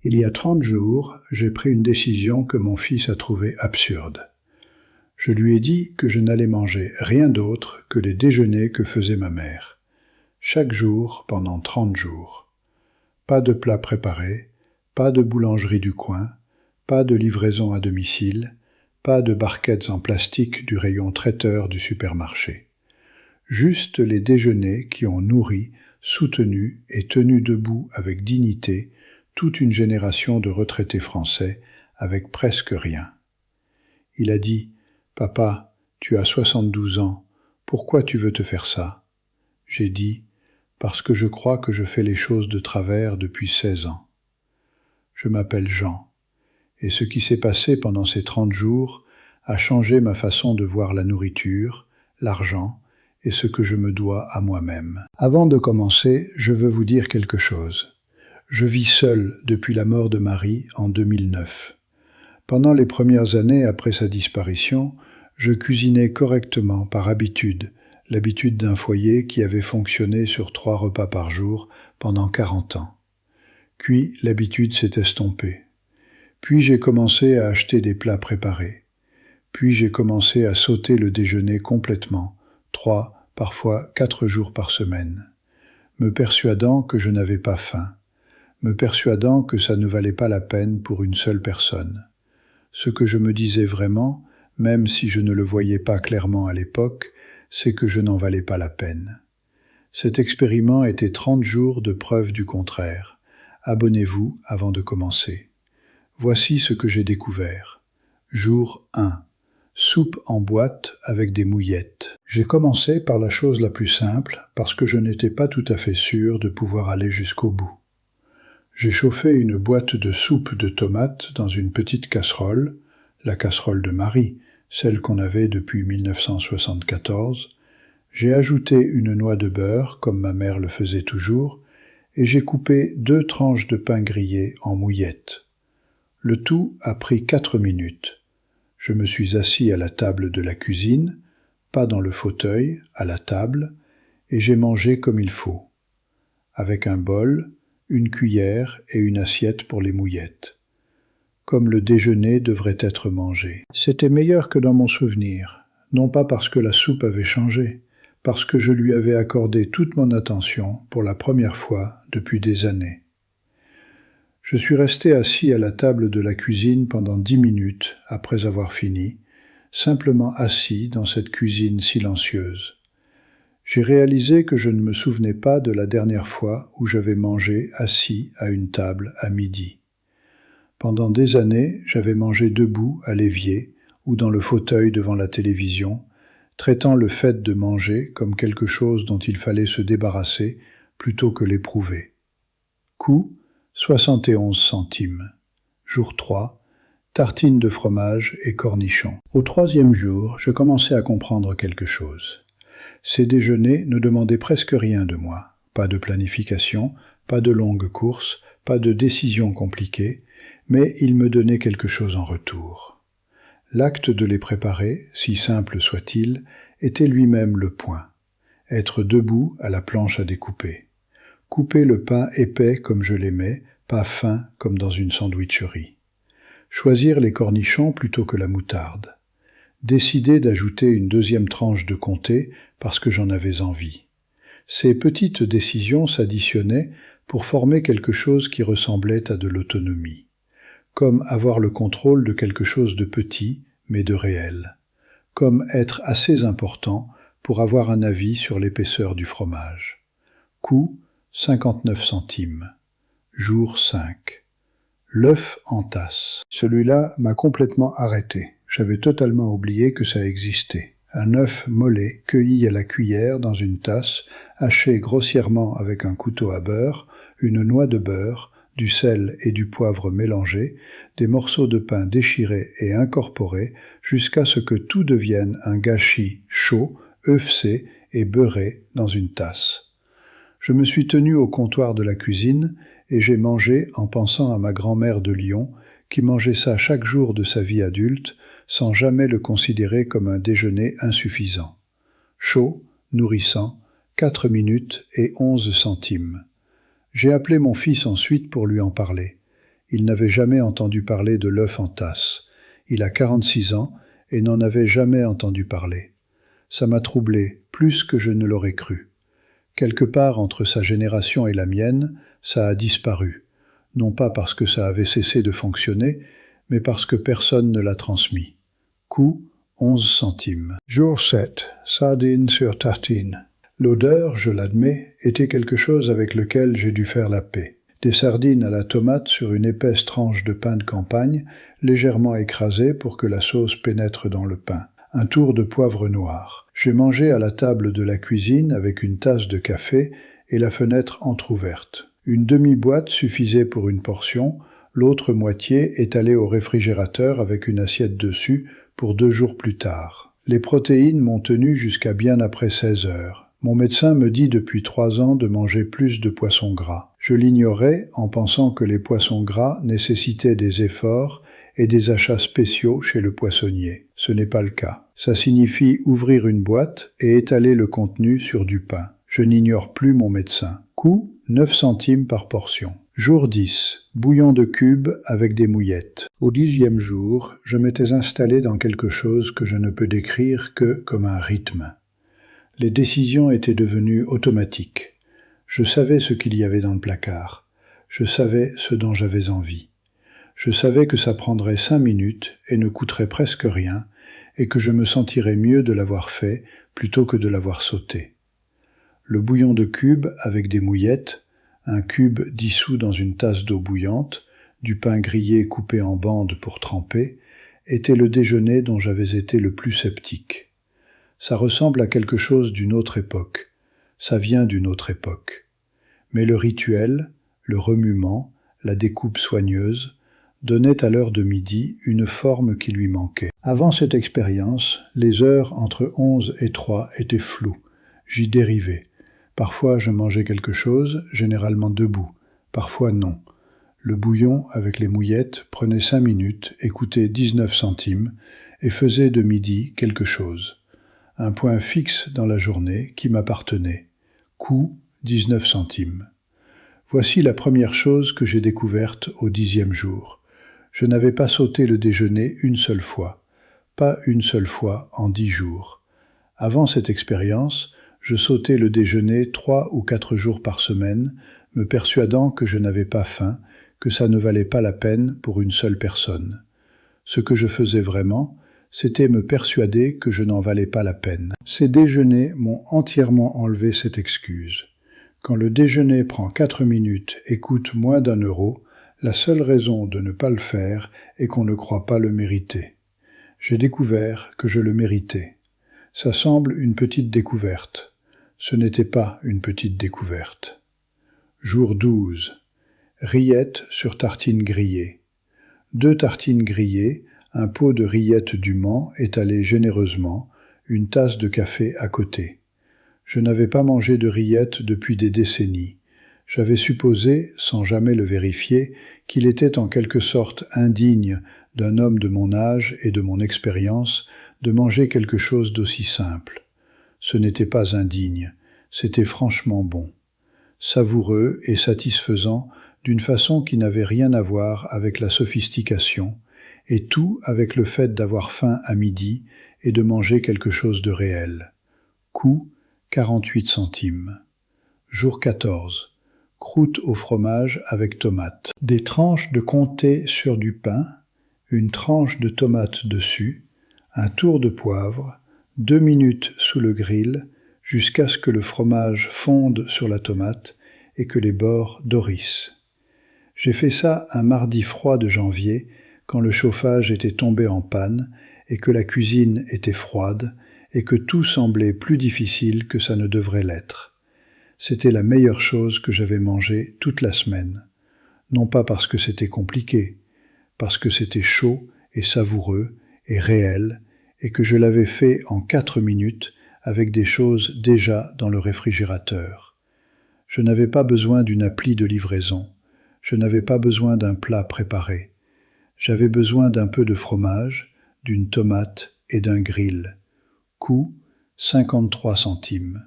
Il y a 30 jours, j'ai pris une décision que mon fils a trouvée absurde. Je lui ai dit que je n'allais manger rien d'autre que les déjeuners que faisait ma mère. Chaque jour pendant 30 jours. Pas de plat préparé, pas de boulangerie du coin, pas de livraison à domicile, pas de barquettes en plastique du rayon traiteur du supermarché. Juste les déjeuners qui ont nourri, soutenu et tenu debout avec dignité toute une génération de retraités français avec presque rien. Il a dit « Papa, tu as 72 ans, pourquoi tu veux te faire ça ?» J'ai dit « Parce que je crois que je fais les choses de travers depuis 16 ans. » Je m'appelle Jean, et ce qui s'est passé pendant ces 30 jours a changé ma façon de voir la nourriture, l'argent et ce que je me dois à moi-même. Avant de commencer, je veux vous dire quelque chose. Je vis seul depuis la mort de Marie en 2009. Pendant les premières années après sa disparition, je cuisinais correctement par habitude, l'habitude d'un foyer qui avait fonctionné sur 3 repas par jour pendant 40 ans. Puis l'habitude s'est estompée. Puis j'ai commencé à acheter des plats préparés. Puis j'ai commencé à sauter le déjeuner complètement, 3, parfois 4 jours par semaine, me persuadant que je n'avais pas faim, me persuadant que ça ne valait pas la peine pour une seule personne. Ce que je me disais vraiment, même si je ne le voyais pas clairement à l'époque, c'est que je n'en valais pas la peine. Cet expériment était 30 jours de preuve du contraire. Abonnez-vous avant de commencer. Voici ce que j'ai découvert. Jour 1. Soupe en boîte avec des mouillettes. J'ai commencé par la chose la plus simple parce que je n'étais pas tout à fait sûr de pouvoir aller jusqu'au bout. J'ai chauffé une boîte de soupe de tomates dans une petite casserole, la casserole de Marie, celle qu'on avait depuis 1974. J'ai ajouté une noix de beurre, comme ma mère le faisait toujours, et j'ai coupé 2 tranches de pain grillé en mouillettes. Le tout a pris 4 minutes. Je me suis assis à la table de la cuisine, pas dans le fauteuil, à la table, et j'ai mangé comme il faut. Avec un bol, une cuillère et une assiette pour les mouillettes. Comme le déjeuner devrait être mangé. C'était meilleur que dans mon souvenir, non pas parce que la soupe avait changé, parce que je lui avais accordé toute mon attention pour la première fois depuis des années. Je suis resté assis à la table de la cuisine pendant 10 minutes après avoir fini, simplement assis dans cette cuisine silencieuse. J'ai réalisé que je ne me souvenais pas de la dernière fois où j'avais mangé assis à une table à midi. Pendant des années, j'avais mangé debout à l'évier ou dans le fauteuil devant la télévision, traitant le fait de manger comme quelque chose dont il fallait se débarrasser plutôt que l'éprouver. Coût, 71 centimes. Jour 3, tartines de fromage et cornichons. Au 3e jour, je commençais à comprendre quelque chose. Ces déjeuners ne demandaient presque rien de moi. Pas de planification, pas de longues courses, pas de décisions compliquées, mais ils me donnaient quelque chose en retour. L'acte de les préparer, si simple soit-il, était lui-même le point. Être debout à la planche à découper. Couper le pain épais comme je l'aimais, pas fin comme dans une sandwicherie. Choisir les cornichons plutôt que la moutarde. Décider d'ajouter une 2e tranche de comté parce que j'en avais envie. Ces petites décisions s'additionnaient pour former quelque chose qui ressemblait à de l'autonomie. Comme avoir le contrôle de quelque chose de petit, mais de réel. Comme être assez important pour avoir un avis sur l'épaisseur du fromage. Coût, 59 centimes. Jour 5. L'œuf en tasse. Celui-là m'a complètement arrêté. J'avais totalement oublié que ça existait. Un œuf mollet, cueilli à la cuillère dans une tasse, haché grossièrement avec un couteau à beurre, une noix de beurre, du sel et du poivre mélangés, des morceaux de pain déchirés et incorporés jusqu'à ce que tout devienne un gâchis chaud, œufcé et beurré dans une tasse. Je me suis tenu au comptoir de la cuisine et j'ai mangé en pensant à ma grand-mère de Lyon qui mangeait ça chaque jour de sa vie adulte sans jamais le considérer comme un déjeuner insuffisant. Chaud, nourrissant, 4 minutes et 11 centimes. J'ai appelé mon fils ensuite pour lui en parler. Il n'avait jamais entendu parler de l'œuf en tasse. Il a 46 ans et n'en avait jamais entendu parler. Ça m'a troublé, plus que je ne l'aurais cru. Quelque part entre sa génération et la mienne, ça a disparu. Non pas parce que ça avait cessé de fonctionner, mais parce que personne ne l'a transmis. Coût, 11 centimes. Jour 7. Sardines sur tartine. L'odeur, je l'admets, était quelque chose avec lequel j'ai dû faire la paix. Des sardines à la tomate sur une épaisse tranche de pain de campagne, légèrement écrasée pour que la sauce pénètre dans le pain. Un tour de poivre noir. J'ai mangé à la table de la cuisine avec une tasse de café et la fenêtre entr'ouverte. Une demi-boîte suffisait pour une portion, l'autre moitié étalée au réfrigérateur avec une assiette dessus pour 2 jours plus tard. Les protéines m'ont tenu jusqu'à bien après 16 heures. Mon médecin me dit depuis 3 ans de manger plus de poissons gras. Je l'ignorais en pensant que les poissons gras nécessitaient des efforts et des achats spéciaux chez le poissonnier. Ce n'est pas le cas. Ça signifie ouvrir une boîte et étaler le contenu sur du pain. Je n'ignore plus mon médecin. Coût, 9 centimes par portion. Jour 10. Bouillon de cubes avec des mouillettes. Au 10e jour, je m'étais installé dans quelque chose que je ne peux décrire que comme un rythme. Les décisions étaient devenues automatiques. Je savais ce qu'il y avait dans le placard. Je savais ce dont j'avais envie. Je savais que ça prendrait 5 minutes et ne coûterait presque rien, et que je me sentirais mieux de l'avoir fait plutôt que de l'avoir sauté. Le bouillon de cubes avec des mouillettes, un cube dissous dans une tasse d'eau bouillante, du pain grillé coupé en bandes pour tremper, était le déjeuner dont j'avais été le plus sceptique. Ça ressemble à quelque chose d'une autre époque. Ça vient d'une autre époque. Mais le rituel, le remuement, la découpe soigneuse, donnaient à l'heure de midi une forme qui lui manquait. Avant cette expérience, les heures entre 11 et 3 étaient floues. J'y dérivais. Parfois je mangeais quelque chose, généralement debout. Parfois non. Le bouillon avec les mouillettes prenait 5 minutes et coûtait 19 centimes et faisait de midi quelque chose. Un point fixe dans la journée qui m'appartenait. Coût, 19 centimes. Voici la première chose que j'ai découverte au 10e jour. Je n'avais pas sauté le déjeuner une seule fois. Pas une seule fois en 10 jours. Avant cette expérience, je sautais le déjeuner 3 ou 4 jours par semaine, me persuadant que je n'avais pas faim, que ça ne valait pas la peine pour une seule personne. Ce que je faisais vraiment, c'était me persuader que je n'en valais pas la peine. Ces déjeuners m'ont entièrement enlevé cette excuse. Quand le déjeuner prend 4 minutes et coûte moins d'1 €, la seule raison de ne pas le faire est qu'on ne croit pas le mériter. J'ai découvert que je le méritais. Ça semble une petite découverte. Ce n'était pas une petite découverte. Jour 12. Rillettes sur tartines grillées. 2 tartines grillées, un pot de rillettes du Mans étalé généreusement, une tasse de café à côté. Je n'avais pas mangé de rillettes depuis des décennies. J'avais supposé, sans jamais le vérifier, qu'il était en quelque sorte indigne d'un homme de mon âge et de mon expérience de manger quelque chose d'aussi simple. Ce n'était pas indigne, c'était franchement bon. Savoureux et satisfaisant d'une façon qui n'avait rien à voir avec la sophistication, et tout avec le fait d'avoir faim à midi et de manger quelque chose de réel. Coût, 48 centimes. Jour 14. Croûte au fromage avec tomate. Des tranches de comté sur du pain, une tranche de tomate dessus, un tour de poivre, 2 minutes sous le grill, jusqu'à ce que le fromage fonde sur la tomate et que les bords dorissent. J'ai fait ça un mardi froid de janvier, quand le chauffage était tombé en panne et que la cuisine était froide et que tout semblait plus difficile que ça ne devrait l'être. C'était la meilleure chose que j'avais mangée toute la semaine. Non pas parce que c'était compliqué, parce que c'était chaud et savoureux et réel et que je l'avais fait en 4 minutes avec des choses déjà dans le réfrigérateur. Je n'avais pas besoin d'une appli de livraison. Je n'avais pas besoin d'un plat préparé. J'avais besoin d'un peu de fromage, d'une tomate et d'un grill. Coût, 53 centimes.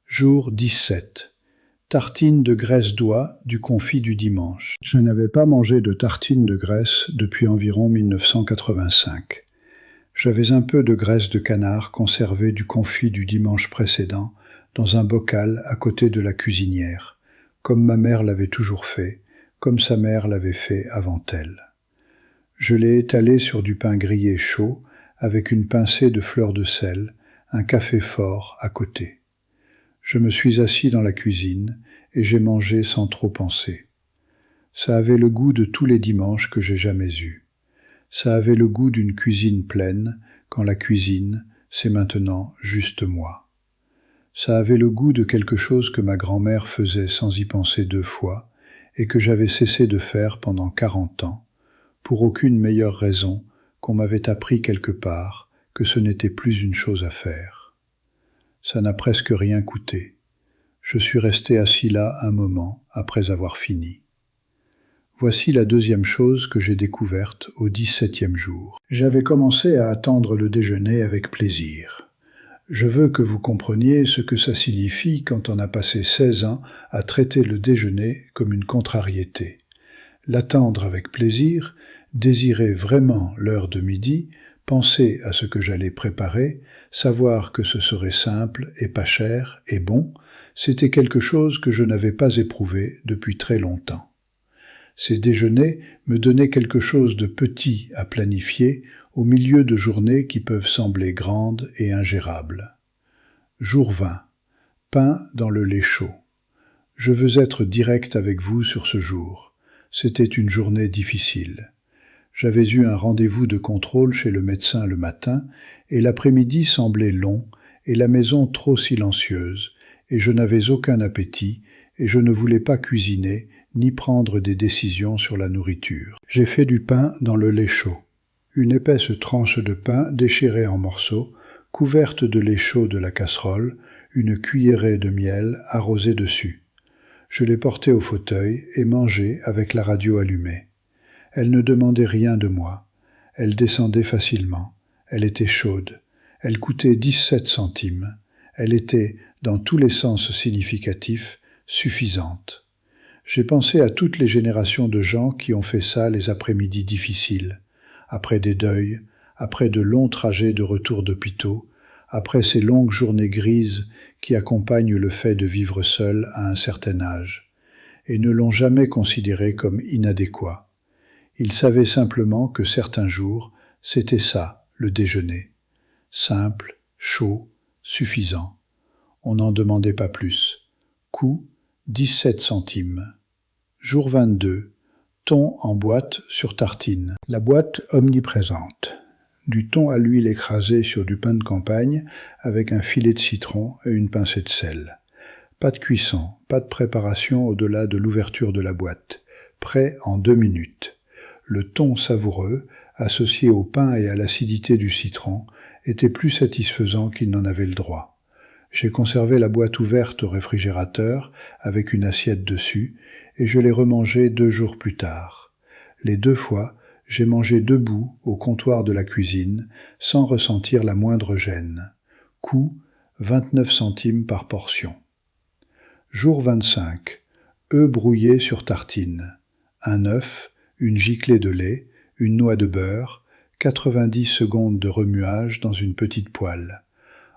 Jour 17. Tartines de graisse d'oie du confit du dimanche. Je n'avais pas mangé de tartines de graisse depuis environ 1985. J'avais un peu de graisse de canard conservée du confit du dimanche précédent dans un bocal à côté de la cuisinière, comme ma mère l'avait toujours fait, comme sa mère l'avait fait avant elle. Je l'ai étalé sur du pain grillé chaud, avec une pincée de fleur de sel, un café fort à côté. Je me suis assis dans la cuisine et j'ai mangé sans trop penser. Ça avait le goût de tous les dimanches que j'ai jamais eus. Ça avait le goût d'une cuisine pleine, quand la cuisine, c'est maintenant juste moi. Ça avait le goût de quelque chose que ma grand-mère faisait sans y penser 2 fois, et que j'avais cessé de faire pendant 40 ans, pour aucune meilleure raison qu'on m'avait appris quelque part que ce n'était plus une chose à faire. Ça n'a presque rien coûté. Je suis resté assis là un moment après avoir fini. Voici la deuxième chose que j'ai découverte au 17e jour. J'avais commencé à attendre le déjeuner avec plaisir. Je veux que vous compreniez ce que ça signifie quand on a passé 16 ans à traiter le déjeuner comme une contrariété. L'attendre avec plaisir, désirer vraiment l'heure de midi, penser à ce que j'allais préparer, savoir que ce serait simple et pas cher et bon, c'était quelque chose que je n'avais pas éprouvé depuis très longtemps. Ces déjeuners me donnaient quelque chose de petit à planifier au milieu de journées qui peuvent sembler grandes et ingérables. Jour 20. Pain dans le lait chaud. Je veux être direct avec vous sur ce jour. C'était une journée difficile. J'avais eu un rendez-vous de contrôle chez le médecin le matin, et l'après-midi semblait long, et la maison trop silencieuse, et je n'avais aucun appétit, et je ne voulais pas cuisiner, ni prendre des décisions sur la nourriture. J'ai fait du pain dans le lait chaud. Une épaisse tranche de pain déchirée en morceaux, couverte de lait chaud de la casserole, une cuillerée de miel arrosée dessus. Je l'ai portée au fauteuil et mangé avec la radio allumée. Elle ne demandait rien de moi. Elle descendait facilement. Elle était chaude. Elle coûtait 17 centimes. Elle était, dans tous les sens significatifs, suffisante. J'ai pensé à toutes les générations de gens qui ont fait ça les après-midi difficiles, après des deuils, après de longs trajets de retour d'hôpitaux, après ces longues journées grises qui accompagnent le fait de vivre seul à un certain âge, et ne l'ont jamais considéré comme inadéquat. Ils savaient simplement que certains jours, c'était ça, le déjeuner. Simple, chaud, suffisant. On n'en demandait pas plus. Coût, 17 centimes. Jour 22. Thon en boîte sur tartine. La boîte omniprésente. Du thon à l'huile écrasé sur du pain de campagne avec un filet de citron et une pincée de sel. Pas de cuisson, pas de préparation au-delà de l'ouverture de la boîte. Prêt en 2 minutes. Le thon savoureux, associé au pain et à l'acidité du citron, était plus satisfaisant qu'il n'en avait le droit. J'ai conservé la boîte ouverte au réfrigérateur avec une assiette dessus et je l'ai remangée 2 jours plus tard. Les 2 fois, j'ai mangé debout au comptoir de la cuisine sans ressentir la moindre gêne. Coût, 29 centimes par portion. Jour 25. Œufs brouillés sur tartine. Un œuf, une giclée de lait, une noix de beurre, 90 secondes de remuage dans une petite poêle.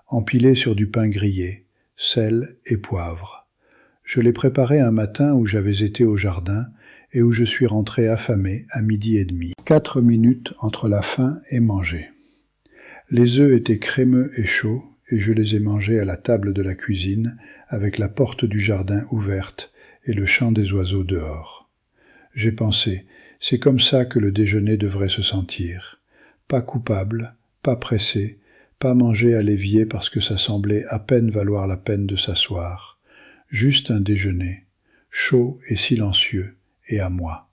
Empilé sur du pain grillé, sel et poivre. Je l'ai préparé un matin où j'avais été au jardin et où je suis rentré affamé à 12h30. 4 minutes entre la faim et manger. Les œufs étaient crémeux et chauds et je les ai mangés à la table de la cuisine avec la porte du jardin ouverte et le chant des oiseaux dehors. J'ai pensé, c'est comme ça que le déjeuner devrait se sentir. Pas coupable, pas pressé, pas manger à l'évier parce que ça semblait à peine valoir la peine de s'asseoir. Juste un déjeuner, chaud et silencieux, et à moi.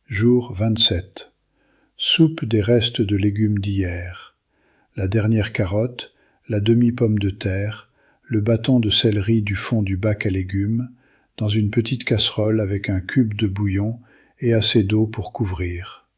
Jour 27. Soupe des restes de légumes d'hier. La dernière carotte, la demi-pomme de terre, le bâton de céleri du fond du bac à légumes, dans une petite casserole avec un cube de bouillon et assez d'eau pour couvrir.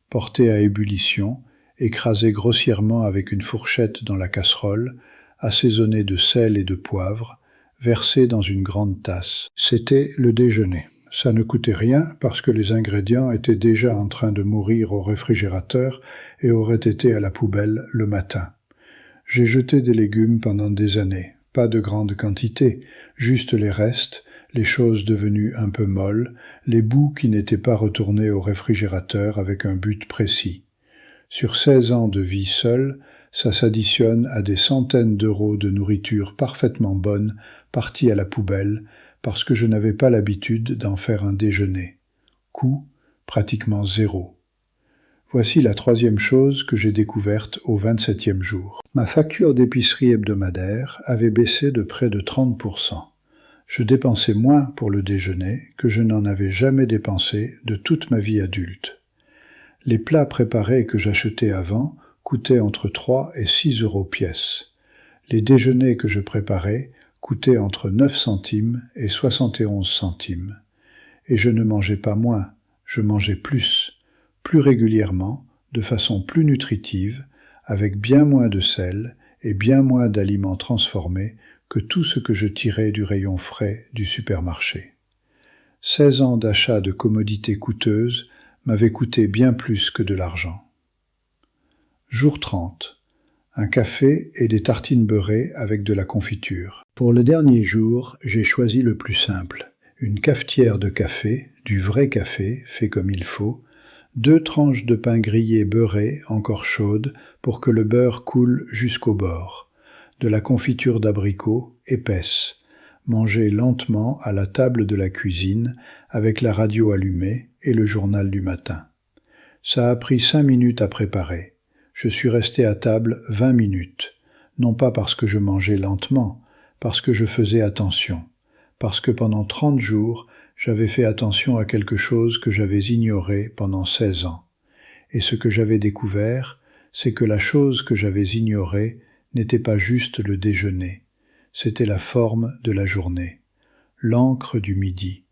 Porté à ébullition, écrasé grossièrement avec une fourchette dans la casserole, assaisonné de sel et de poivre, versé dans une grande tasse. C'était le déjeuner. Ça ne coûtait rien parce que les ingrédients étaient déjà en train de mourir au réfrigérateur et auraient été à la poubelle le matin. J'ai jeté des légumes pendant des années, pas de grande quantité, juste les restes, les choses devenues un peu molles, les bouts qui n'étaient pas retournés au réfrigérateur avec un but précis. Sur 16 ans de vie seule, ça s'additionne à des centaines d'euros de nourriture parfaitement bonne partie à la poubelle parce que je n'avais pas l'habitude d'en faire un déjeuner. Coût, pratiquement zéro. Voici la troisième chose que j'ai découverte au 27e jour. Ma facture d'épicerie hebdomadaire avait baissé de près de 30%. Je dépensais moins pour le déjeuner que je n'en avais jamais dépensé de toute ma vie adulte. Les plats préparés que j'achetais avant coûtaient entre 3 et 6 euros pièce. Les déjeuners que je préparais coûtaient entre 9 centimes et 71 centimes. Et je ne mangeais pas moins, je mangeais plus régulièrement, de façon plus nutritive, avec bien moins de sel et bien moins d'aliments transformés que tout ce que je tirais du rayon frais du supermarché. 16 ans d'achat de commodités coûteuses m'avaient coûté bien plus que de l'argent. Jour 30. Un café et des tartines beurrées avec de la confiture. Pour le dernier jour, j'ai choisi le plus simple. Une cafetière de café, du vrai café, fait comme il faut, 2 tranches de pain grillé beurré, encore chaudes, pour que le beurre coule jusqu'au bord, de la confiture d'abricot, épaisse, mangée lentement à la table de la cuisine, avec la radio allumée et le journal du matin. Ça a pris 5 minutes à préparer. Je suis resté à table 20 minutes, non pas parce que je mangeais lentement, parce que je faisais attention, parce que pendant 30 jours, j'avais fait attention à quelque chose que j'avais ignoré pendant 16 ans. Et ce que j'avais découvert, c'est que la chose que j'avais ignorée n'était pas juste le déjeuner, c'était la forme de la journée, l'encre du midi,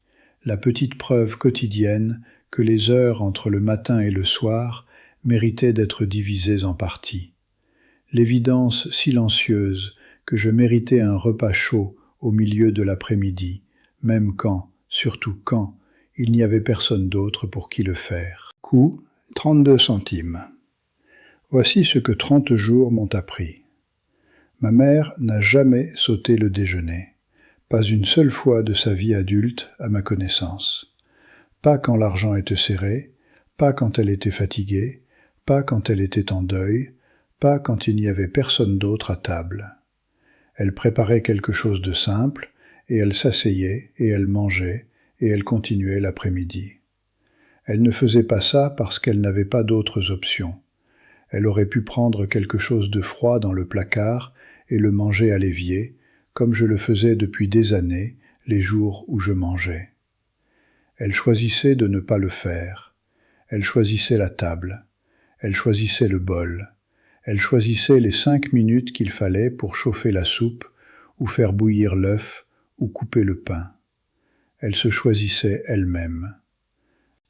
la petite preuve quotidienne que les heures entre le matin et le soir méritaient d'être divisées en parties. L'évidence silencieuse que je méritais un repas chaud au milieu de l'après-midi, même quand, surtout quand, il n'y avait personne d'autre pour qui le faire. Coût, 32 centimes. Voici ce que 30 jours m'ont appris. Ma mère n'a jamais sauté le déjeuner, pas une seule fois de sa vie adulte à ma connaissance. Pas quand l'argent était serré, pas quand elle était fatiguée, pas quand elle était en deuil, pas quand il n'y avait personne d'autre à table. Elle préparait quelque chose de simple, et elle s'asseyait, et elle mangeait, et elle continuait l'après-midi. Elle ne faisait pas ça parce qu'elle n'avait pas d'autres options. Elle aurait pu prendre quelque chose de froid dans le placard et le manger à l'évier, comme je le faisais depuis des années, les jours où je mangeais. Elle choisissait de ne pas le faire. Elle choisissait la table. Elle choisissait le bol. Elle choisissait les 5 minutes qu'il fallait pour chauffer la soupe, ou faire bouillir l'œuf, ou couper le pain. Elle se choisissait elle-même.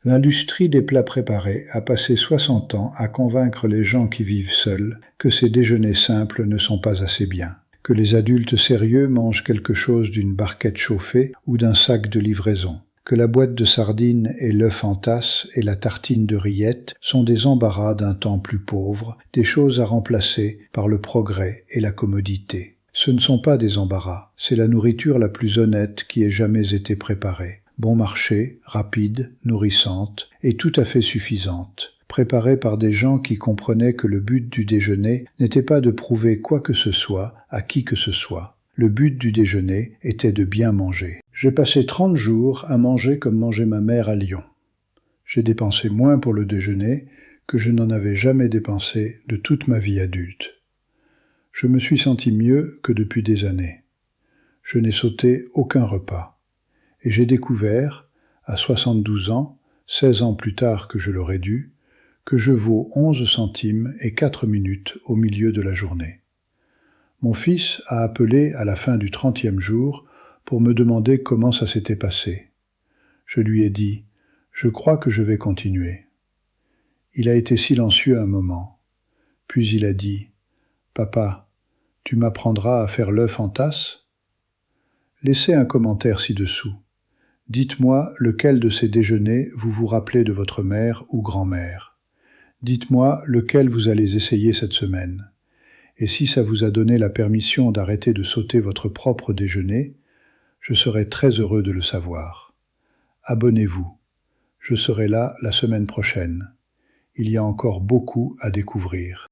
L'industrie des plats préparés a passé 60 ans à convaincre les gens qui vivent seuls que ces déjeuners simples ne sont pas assez bien, que les adultes sérieux mangent quelque chose d'une barquette chauffée ou d'un sac de livraison, que la boîte de sardines et l'œuf en tasse et la tartine de rillettes sont des embarras d'un temps plus pauvre, des choses à remplacer par le progrès et la commodité. Ce ne sont pas des embarras, c'est la nourriture la plus honnête qui ait jamais été préparée. Bon marché, rapide, nourrissante et tout à fait suffisante, préparée par des gens qui comprenaient que le but du déjeuner n'était pas de prouver quoi que ce soit à qui que ce soit. Le but du déjeuner était de bien manger. J'ai passé 30 jours à manger comme mangeait ma mère à Lyon. J'ai dépensé moins pour le déjeuner que je n'en avais jamais dépensé de toute ma vie adulte. Je me suis senti mieux que depuis des années. Je n'ai sauté aucun repas. Et j'ai découvert, à 72 ans, 16 ans plus tard que je l'aurais dû, que je vaux 11 centimes et 4 minutes au milieu de la journée. Mon fils a appelé à la fin du 30e jour pour me demander comment ça s'était passé. Je lui ai dit « Je crois que je vais continuer ». Il a été silencieux un moment. Puis il a dit « Papa, tu m'apprendras à faire l'œuf en tasse ?» Laissez un commentaire ci-dessous. Dites-moi lequel de ces déjeuners vous vous rappelez de votre mère ou grand-mère. Dites-moi lequel vous allez essayer cette semaine. Et si ça vous a donné la permission d'arrêter de sauter votre propre déjeuner, je serai très heureux de le savoir. Abonnez-vous. Je serai là la semaine prochaine. Il y a encore beaucoup à découvrir.